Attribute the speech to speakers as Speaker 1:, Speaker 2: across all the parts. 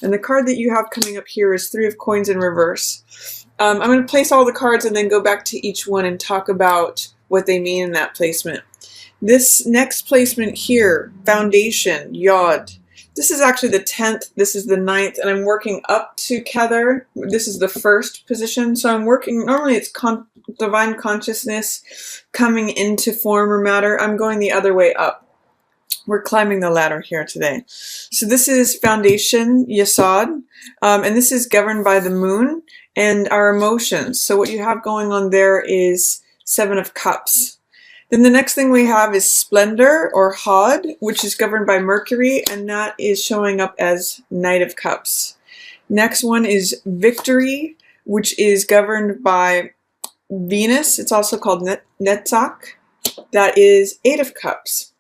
Speaker 1: And the card that you have coming up here is Three of Coins in reverse. I'm going to place all the cards and then go back to each one and talk about what they mean in that placement. This next placement here, Foundation, Yod. This is actually the 10th, this is the 9th, and I'm working up together. This is the first position, so I'm working, normally it's divine consciousness coming into form or matter. I'm going the other way up. We're climbing the ladder here today. So this is Foundation, Yesod, and this is governed by the moon and our emotions. So what you have going on there is Seven of Cups. Then the next thing we have is Splendor or Hod, which is governed by Mercury, and that is showing up as Knight of Cups. Next one is Victory, which is governed by Venus. It's also called Netzach. That is Eight of Cups.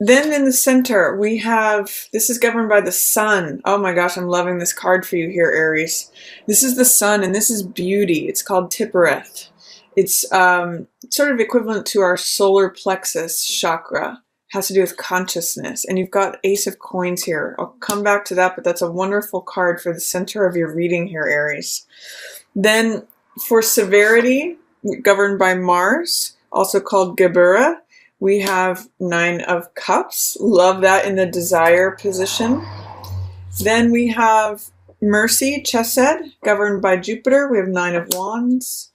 Speaker 1: Then in the center, we have, this is governed by the Sun. Oh my gosh, I'm loving this card for you here, Aries. This is the Sun, and this is beauty. It's called Tippereth. It's sort of equivalent to our solar plexus chakra. It has to do with consciousness. And you've got Ace of Coins here. I'll come back to that, but that's a wonderful card for the center of your reading here, Aries. Then for Severity, governed by Mars, also called Gebura, we have Nine of Cups. Love that in the desire position. Then we have Mercy, Chesed, governed by Jupiter. We have Nine of Wands.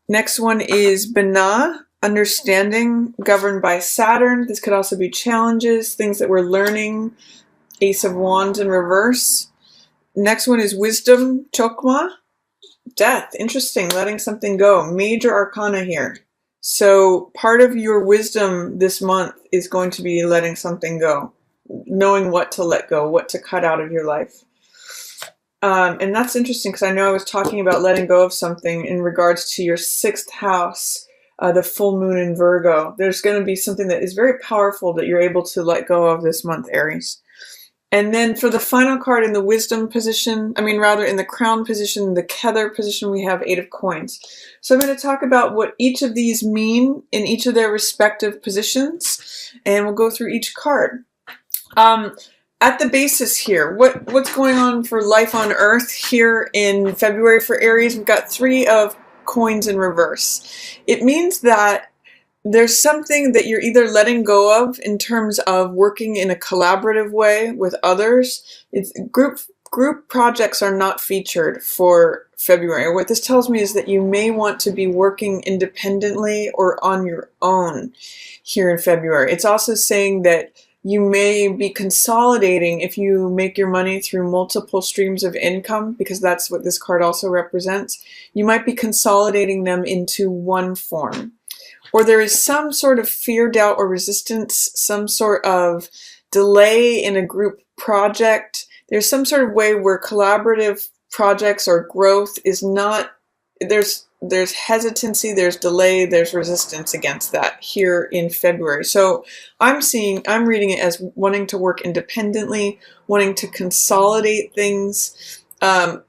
Speaker 1: Next one is Binah, Understanding, governed by Saturn. This could also be challenges, things that we're learning. Ace of Wands in reverse. Next one is Wisdom, Chokmah, Death. Interesting, letting something go. Major arcana here. So part of your wisdom this month is going to be letting something go, knowing what to let go, what to cut out of your life. And that's interesting because I know I was talking about letting go of something in regards to your 6th house, the full moon in Virgo. There's going to be something that is very powerful that you're able to let go of this month, Aries. And then for the final card in the wisdom position, in the crown position, the Kether position, we have Eight of Coins. So I'm going to talk about what each of these mean in each of their respective positions, and we'll go through each card. At the basis here, what's going on for life on Earth here in February for Aries? We've got Three of Coins in reverse. It means that there's something that you're either letting go of in terms of working in a collaborative way with others. It's group projects are not featured for February. What this tells me is that you may want to be working independently or on your own here in February. It's also saying that you may be consolidating if you make your money through multiple streams of income, because that's what this card also represents. You might be consolidating them into one form. Or there is some sort of fear, doubt, or resistance, some sort of delay in a group project. There's some sort of way where collaborative projects or growth is not, there's hesitancy, there's delay, there's resistance against that here in February. So I'm reading it as wanting to work independently, wanting to consolidate things,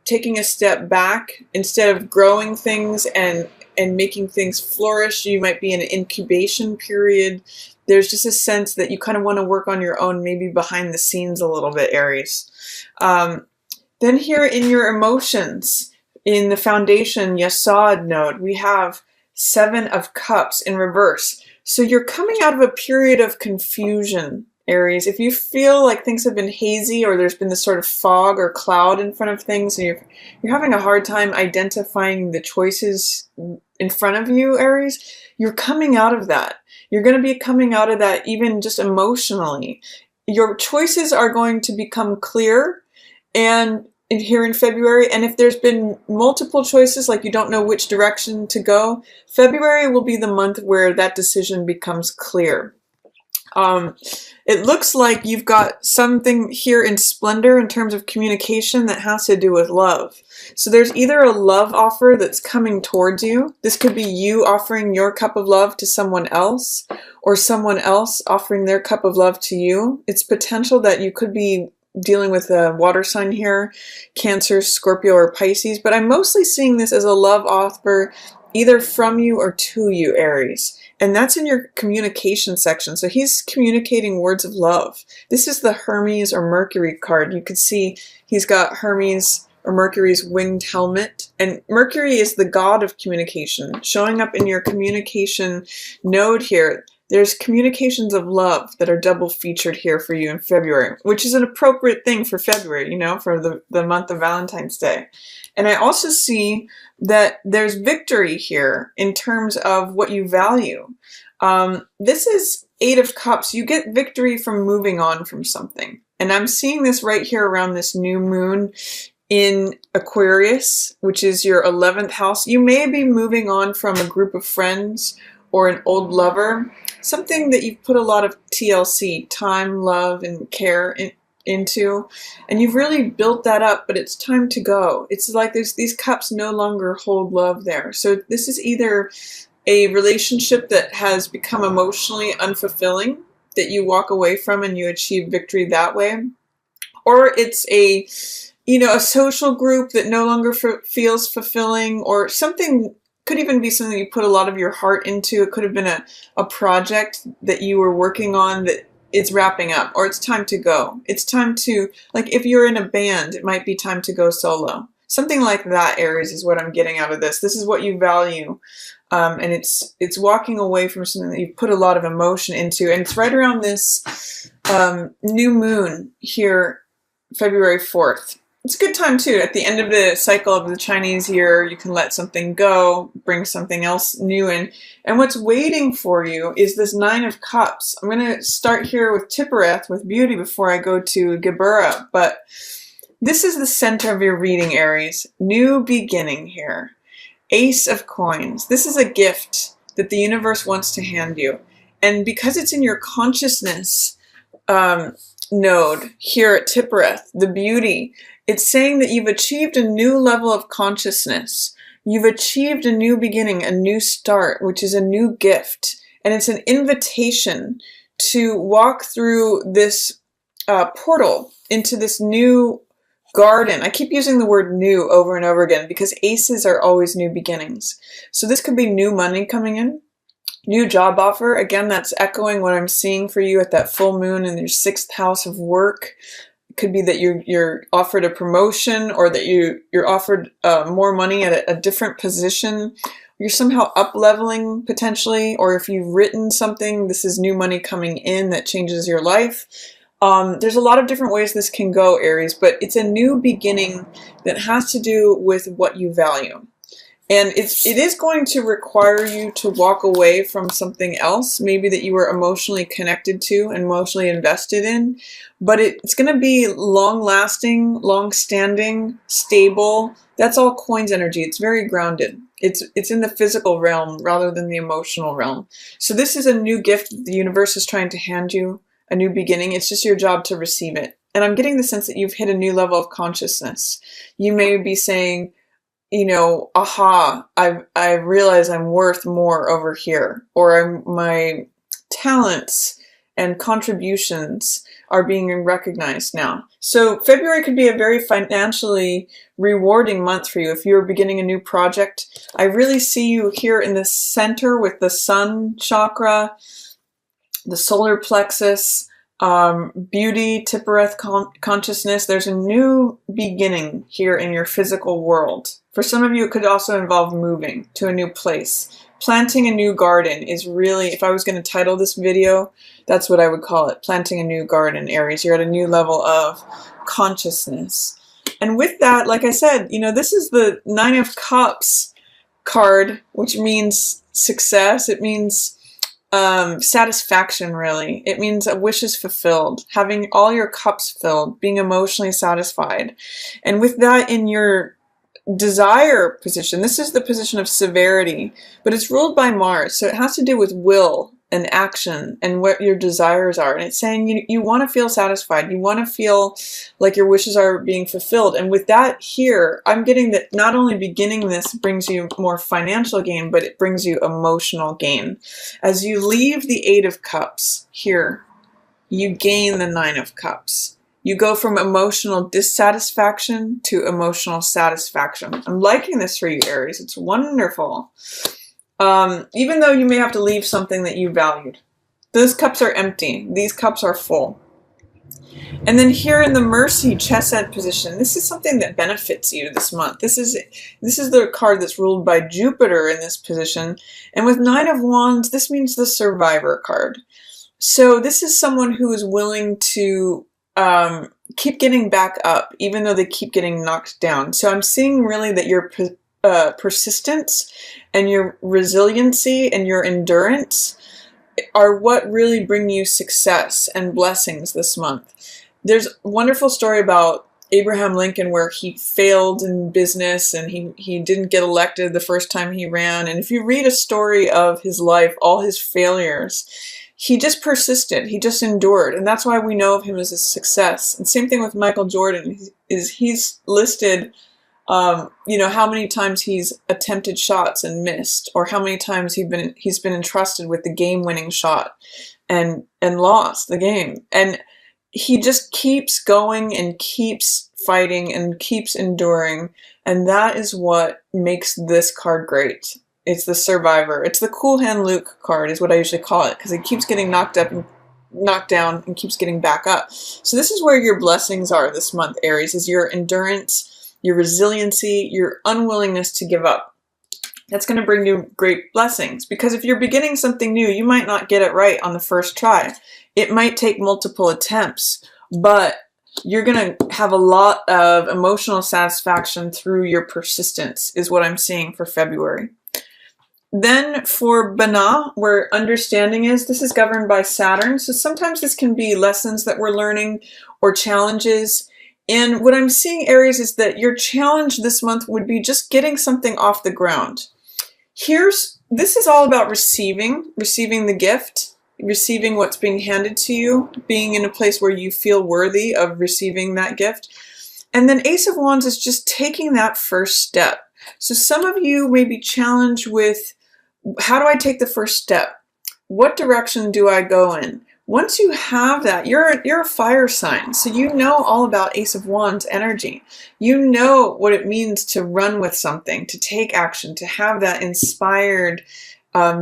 Speaker 1: taking a step back instead of growing things and making things flourish. You might be in an incubation period. There's just a sense that you kind of want to work on your own, maybe behind the scenes a little bit, Aries. Then here in your emotions, in the Foundation Yesod node, we have Seven of Cups in reverse. So you're coming out of a period of confusion, Aries. If you feel like things have been hazy or there's been this sort of fog or cloud in front of things and you're having a hard time identifying the choices in front of you, Aries, you're coming out of that. You're going to be coming out of that even just emotionally. Your choices are going to become clear here in February, and if there's been multiple choices, like you don't know which direction to go, February will be the month where that decision becomes clear. It looks like you've got something here in Splendor in terms of communication that has to do with love. So there's either a love offer that's coming towards you. This could be you offering your cup of love to someone else, or someone else offering their cup of love to you. It's potential that you could be dealing with a water sign here, Cancer, Scorpio, or Pisces, but I'm mostly seeing this as a love offer either from you or to you, Aries. And that's in your communication section. So he's communicating words of love. This is the Hermes or Mercury card. You can see he's got Hermes or Mercury's winged helmet. And Mercury is the god of communication, showing up in your communication node here. There's communications of love that are double featured here for you in February, which is an appropriate thing for February, you know, for the month of Valentine's Day. And I also see that there's victory here in terms of what you value. This is Eight of Cups. You get victory from moving on from something. And I'm seeing this right here around this new moon in Aquarius, which is your 11th house. You may be moving on from a group of friends or an old lover, something that you've put a lot of TLC, time, love, and care into, and you've really built that up, but it's time to go. It's like these cups no longer hold love there. So this is either a relationship that has become emotionally unfulfilling, that you walk away from and you achieve victory that way, or it's a, you know, a social group that no longer feels fulfilling, or something. Could even be something you put a lot of your heart into. It could have been a project that you were working on that it's wrapping up, or it's time to go. It's time to, like if you're in a band, it might be time to go solo. Something like that, Aries, is what I'm getting out of this. This is what you value. And it's walking away from something that you put a lot of emotion into. And it's right around this new moon here, February 4th. It's a good time too. At the end of the cycle of the Chinese year, you can let something go, bring something else new in. And what's waiting for you is this Nine of Cups. I'm going to start here with Tippereth, with beauty, before I go to Geburah. But this is the center of your reading, Aries. New beginning here. Ace of Coins. This is a gift that the universe wants to hand you. And because it's in your consciousness node here at Tippereth, the beauty, it's saying that you've achieved a new level of consciousness. You've achieved a new beginning, a new start, which is a new gift. And it's an invitation to walk through this portal into this new garden. I keep using the word new over and over again because aces are always new beginnings. So this could be new money coming in, new job offer. Again, that's echoing what I'm seeing for you at that full moon in your 6th house of work. Could be that you're offered a promotion, or that you're offered more money at a different position. You're somehow up leveling potentially, or if you've written something, this is new money coming in that changes your life. There's a lot of different ways this can go, Aries, but it's a new beginning that has to do with what you value. And it is going to require you to walk away from something else, maybe that you were emotionally connected to and emotionally invested in. But it's going to be long-lasting, long-standing, stable. That's all coins energy. It's very grounded. It's in the physical realm rather than the emotional realm. So this is a new gift that the universe is trying to hand you, a new beginning. It's just your job to receive it. And I'm getting the sense that you've hit a new level of consciousness. You may be saying, you know, aha, I realize I'm worth more over here, or my talents and contributions are being recognized now. So February could be a very financially rewarding month for you if you're beginning a new project. I really see you here in the center with the sun chakra, the solar plexus, beauty, Tippereth consciousness. There's a new beginning here in your physical world. For some of you, it could also involve moving to a new place. Planting a new garden is really, if I was going to title this video, that's what I would call it. Planting a new garden, Aries. You're at a new level of consciousness. And with that, like I said, you know, this is the Nine of Cups card, which means success. It means satisfaction, really. It means wishes fulfilled, having all your cups filled, being emotionally satisfied. And with that in your desire position, this is the position of severity, but it's ruled by Mars, so it has to do with will and action and what your desires are. And it's saying you want to feel satisfied, you want to feel like your wishes are being fulfilled. And with that here, I'm getting that not only beginning this brings you more financial gain, but it brings you emotional gain. As you leave the Eight of Cups here, you gain the Nine of Cups. You go from emotional dissatisfaction to emotional satisfaction. I'm liking this for you, Aries. It's wonderful. Even though you may have to leave something that you valued. Those cups are empty. These cups are full. And then here in the Mercy chesed position, this is something that benefits you this month. This is the card that's ruled by Jupiter in this position. And with Nine of Wands, this means the Survivor card. So this is someone who is willing to keep getting back up, even though they keep getting knocked down. So I'm seeing really that your persistence and your resiliency and your endurance are what really bring you success and blessings this month. There's a wonderful story about Abraham Lincoln where he failed in business and he didn't get elected the first time he ran. And if you read a story of his life, all his failures, he just persisted. He just endured. And that's why we know of him as a success. And same thing with Michael Jordan. He's listed, how many times he's attempted shots and missed, or how many times he's been entrusted with the game-winning shot and lost the game. And he just keeps going and keeps fighting and keeps enduring. And that is what makes this card great. It's the Survivor. It's the Cool Hand Luke card is what I usually call it, because it keeps getting knocked up and knocked down and keeps getting back up. So this is where your blessings are this month, Aries, is your endurance, your resiliency, your unwillingness to give up. That's going to bring you great blessings, because if you're beginning something new, you might not get it right on the first try. It might take multiple attempts, but you're going to have a lot of emotional satisfaction through your persistence, is what I'm seeing for February. Then for Bana, where understanding is, this is governed by Saturn. So sometimes this can be lessons that we're learning or challenges. And what I'm seeing, Aries, is that your challenge this month would be just getting something off the ground. This is all about receiving the gift, receiving what's being handed to you, being in a place where you feel worthy of receiving that gift. And then Ace of Wands is just taking that first step. So some of you may be challenged with, how do I take the first step? What direction do I go in? Once you have that, you're a fire sign, so you know all about Ace of Wands energy. You know what it means to run with something, to take action, to have that inspired,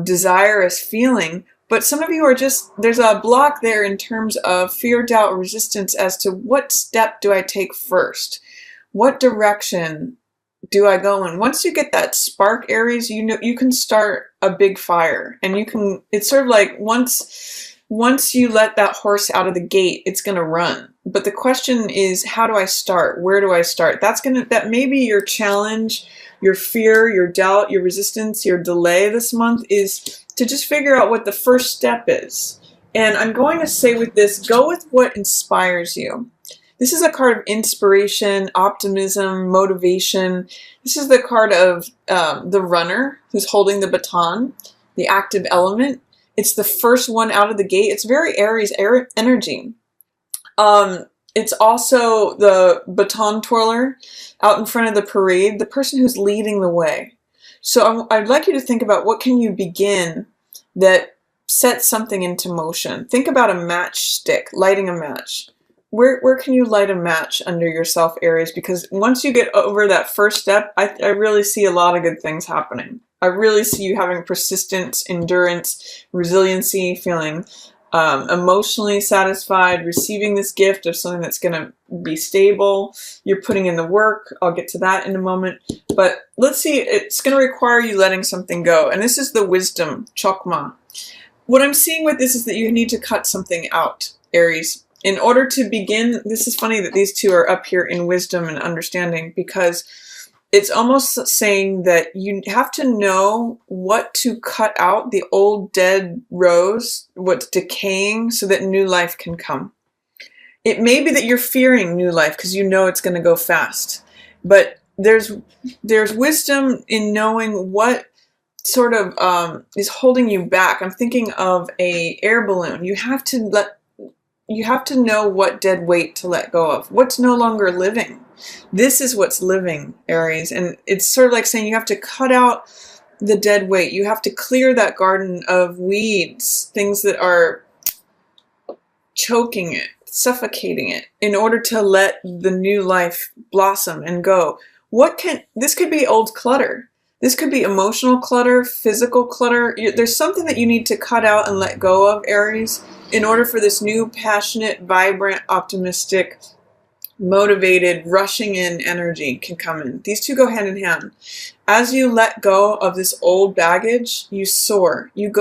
Speaker 1: desirous feeling. But some of you are there's a block there in terms of fear, doubt, or resistance as to what step do I take first? What direction do I go in? Once you get that spark, Aries, you can start a big fire, and it's sort of like once you let that horse out of the gate, it's going to run. But the question is, how do I start? Where do I start? That may be your challenge, your fear, your doubt, your resistance, your delay this month, is to just figure out what the first step is. And I'm going to say with this, go with what inspires you. This is a card of inspiration, optimism, motivation. This is the card of the runner who's holding the baton, the active element. It's the first one out of the gate. It's very Aries energy. It's also the baton twirler out in front of the parade, the person who's leading the way. So I'd like you to think about, what can you begin that sets something into motion? Think about a matchstick, lighting a match. Where can you light a match under yourself, Aries? Because once you get over that first step, I really see a lot of good things happening. I really see you having persistence, endurance, resiliency, feeling emotionally satisfied, receiving this gift of something that's going to be stable. You're putting in the work. I'll get to that in a moment. But let's see, it's going to require you letting something go. And this is the wisdom, chokma. What I'm seeing with this is that you need to cut something out, Aries. In order to begin, this is funny that these two are up here in wisdom and understanding, because it's almost saying that you have to know what to cut out, the old dead rose, what's decaying, so that new life can come. It may be that you're fearing new life because you know it's going to go fast, but there's wisdom in knowing what sort of is holding you back. I'm thinking of an air balloon. You have to know what dead weight to let go of, what's no longer living. This is what's living, Aries. And it's sort of like saying you have to cut out the dead weight. You have to clear that garden of weeds, things that are choking it, suffocating it in order to let the new life blossom and go. This could be old clutter. This could be emotional clutter, physical clutter. There's something that you need to cut out and let go of, Aries, in order for this new, passionate, vibrant, optimistic, motivated, rushing in energy can come in. These two go hand in hand. As you let go of this old baggage, you soar. You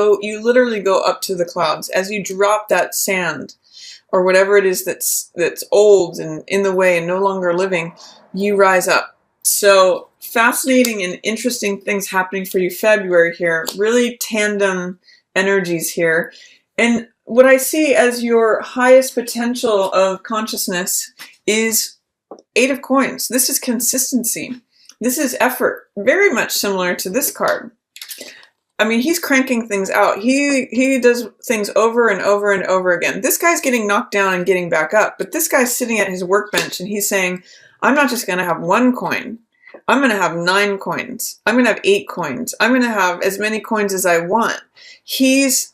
Speaker 1: literally go up to the clouds. As you drop that sand or whatever it is that's old and in the way and no longer living, you rise up. So fascinating and interesting things happening for you February here. Really tandem energies here. And what I see as your highest potential of consciousness is Eight of Coins. This is consistency. This is effort. Very much similar to this card. I mean, he's cranking things out. He does things over and over and over again. This guy's getting knocked down and getting back up, but this guy's sitting at his workbench and he's saying, I'm not just going to have 1 coin. I'm going to have 9 coins. I'm going to have 8 coins. I'm going to have as many coins as I want. He's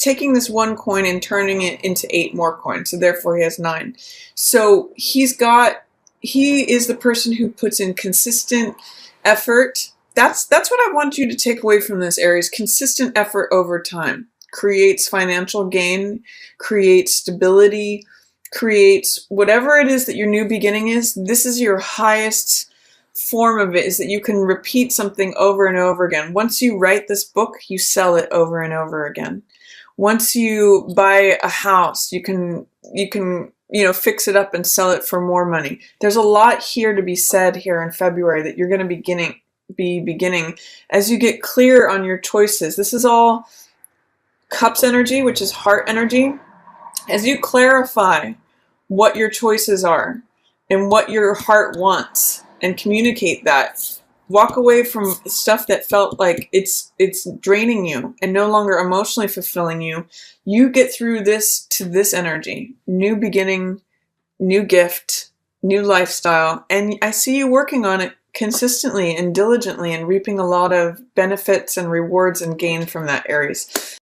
Speaker 1: taking this 1 coin and turning it into 8 more coins. So therefore he has 9. So he is the person who puts in consistent effort. That's what I want you to take away from this, Aries. Consistent effort over time creates financial gain, creates stability, creates whatever it is that your new beginning is. This is your highest form of it, is that you can repeat something over and over again. Once you write this book, you sell it over and over again. Once you buy a house, you can fix it up and sell it for more money. There's a lot here to be said here in February that you're going to be beginning as you get clear on your choices. This is all Cups energy, which is heart energy. As you clarify what your choices are and what your heart wants and communicate that, walk away from stuff that felt like it's draining you and no longer emotionally fulfilling you. You get through this to this energy. New beginning, new gift, new lifestyle. And I see you working on it consistently and diligently and reaping a lot of benefits and rewards and gain from that, Aries.